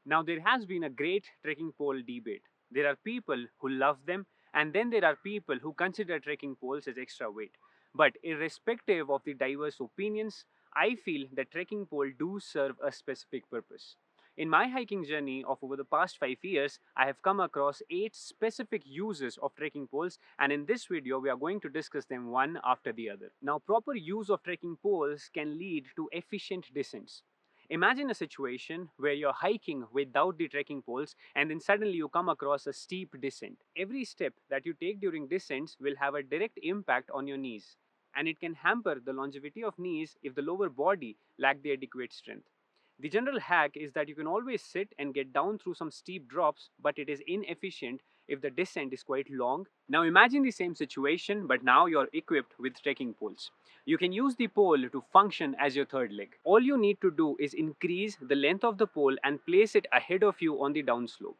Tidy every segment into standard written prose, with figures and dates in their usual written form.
Now, there has been a great trekking pole debate. There are people who love them, and then there are people who consider trekking poles as extra weight. But irrespective of the diverse opinions, I feel that trekking poles do serve a specific purpose. In my hiking journey of over the past 5 years, I have come across 8 specific uses of trekking poles, and in this video we are going to discuss them one after the other. Now, proper use of trekking poles can lead to efficient descents. Imagine a situation where you're hiking without the trekking poles and then suddenly you come across a steep descent. Every step that you take during descents will have a direct impact on your knees, and it can hamper the longevity of knees if the lower body lack the adequate strength. The general hack is that you can always sit and get down through some steep drops, but it is inefficient if the descent is quite long. Now imagine the same situation, but now you're equipped with trekking poles. You can use the pole to function as your third leg. All you need to do is increase the length of the pole and place it ahead of you on the downslope.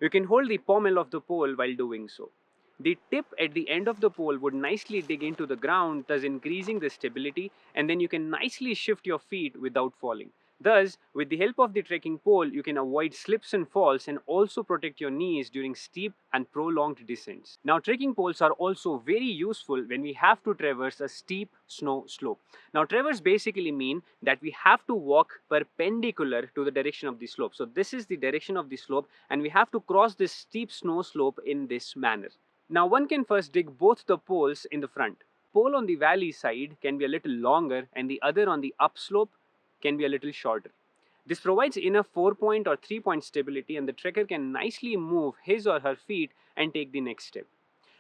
You can hold the pommel of the pole while doing so. The tip at the end of the pole would nicely dig into the ground, thus increasing the stability, and then you can nicely shift your feet without falling. Thus, with the help of the trekking pole, you can avoid slips and falls and also protect your knees during steep and prolonged descents. Now, trekking poles are also very useful when we have to traverse a steep snow slope. Now, traverse basically mean that we have to walk perpendicular to the direction of the slope. So, this is the direction of the slope, and we have to cross this steep snow slope in this manner. Now, one can first dig both the poles in the front. Pole on the valley side can be a little longer, and the other on the upslope can be a little shorter. This provides enough 4-point or 3-point stability, and the trekker can nicely move his or her feet and take the next step.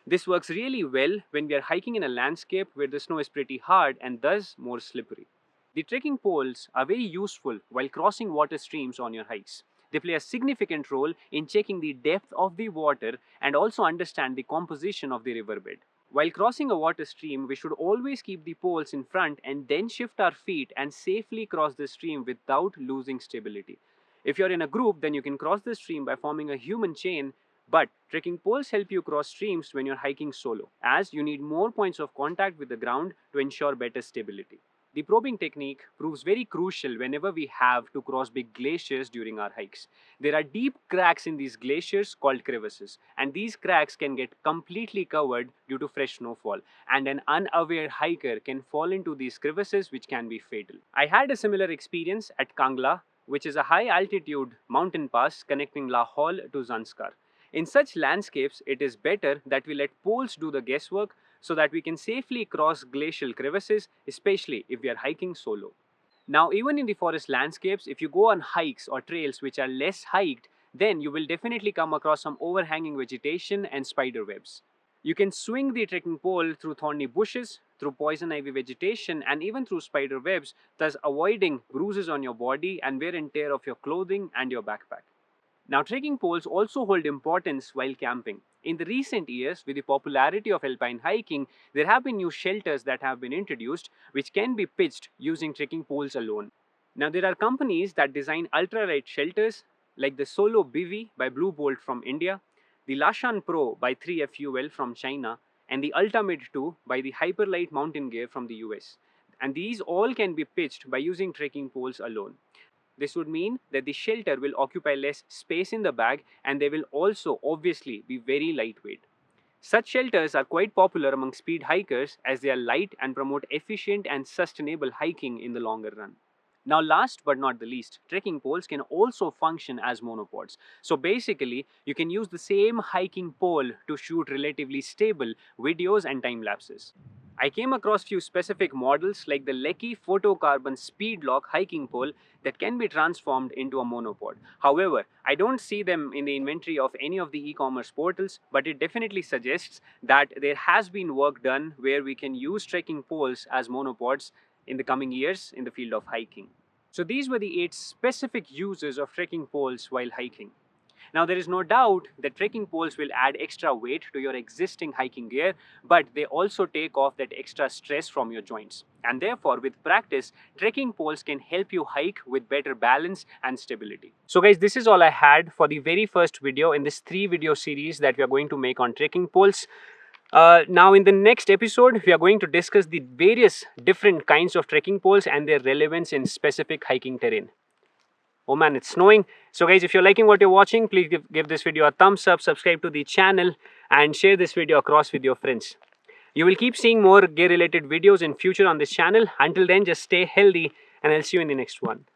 This works really well when we are hiking in a landscape where the snow is pretty hard and thus more slippery. The trekking poles are very useful while crossing water streams on your hikes. They play a significant role in checking the depth of the water and also understand the composition of the riverbed. While crossing a water stream, we should always keep the poles in front and then shift our feet and safely cross the stream without losing stability. If you're in a group, then you can cross the stream by forming a human chain, but trekking poles help you cross streams when you're hiking solo, as you need more points of contact with the ground to ensure better stability. The probing technique proves very crucial whenever we have to cross big glaciers during our hikes. There are deep cracks in these glaciers called crevices, and these cracks can get completely covered due to fresh snowfall, and an unaware hiker can fall into these crevices, which can be fatal. I had a similar experience at Kangla, which is a high altitude mountain pass connecting Lahore to Zanskar. In such landscapes, it is better that we let poles do the guesswork so that we can safely cross glacial crevices, especially if we are hiking solo. Now, even in the forest landscapes, if you go on hikes or trails which are less hiked, then you will definitely come across some overhanging vegetation and spider webs. You can swing the trekking pole through thorny bushes, through poison ivy vegetation, and even through spider webs, thus avoiding bruises on your body and wear and tear of your clothing and your backpack. Now, trekking poles also hold importance while camping. In the recent years, with the popularity of alpine hiking, there have been new shelters that have been introduced which can be pitched using trekking poles alone. Now, there are companies that design ultralight shelters like the Solo Bivy by Blue Bolt from India, the Lashan Pro by 3FUL from China, and the Ultimate 2 by the Hyperlight Mountain Gear from the US. And these all can be pitched by using trekking poles alone. This would mean that the shelter will occupy less space in the bag, and they will also obviously be very lightweight. Such shelters are quite popular among speed hikers as they are light and promote efficient and sustainable hiking in the longer run. Now, last but not the least, trekking poles can also function as monopods. So basically, you can use the same hiking pole to shoot relatively stable videos and time lapses. I came across few specific models like the Lecky Photocarbon Speed Lock hiking pole that can be transformed into a monopod. However, I don't see them in the inventory of any of the e-commerce portals, but it definitely suggests that there has been work done where we can use trekking poles as monopods in the coming years in the field of hiking. So these were the 8 specific uses of trekking poles while hiking. Now, there is no doubt that trekking poles will add extra weight to your existing hiking gear, but they also take off that extra stress from your joints. And therefore, with practice, trekking poles can help you hike with better balance and stability. So guys, this is all I had for the very first video in this 3-video series that we are going to make on trekking poles. Now in the next episode, we are going to discuss the various different kinds of trekking poles and their relevance in specific hiking terrain. Oh man, it's snowing. So guys, if you're liking what you're watching, please give this video a thumbs up, subscribe to the channel, and share this video across with your friends. You will keep seeing more gear related videos in future on this channel. Until then, just stay healthy, and I'll see you in the next one.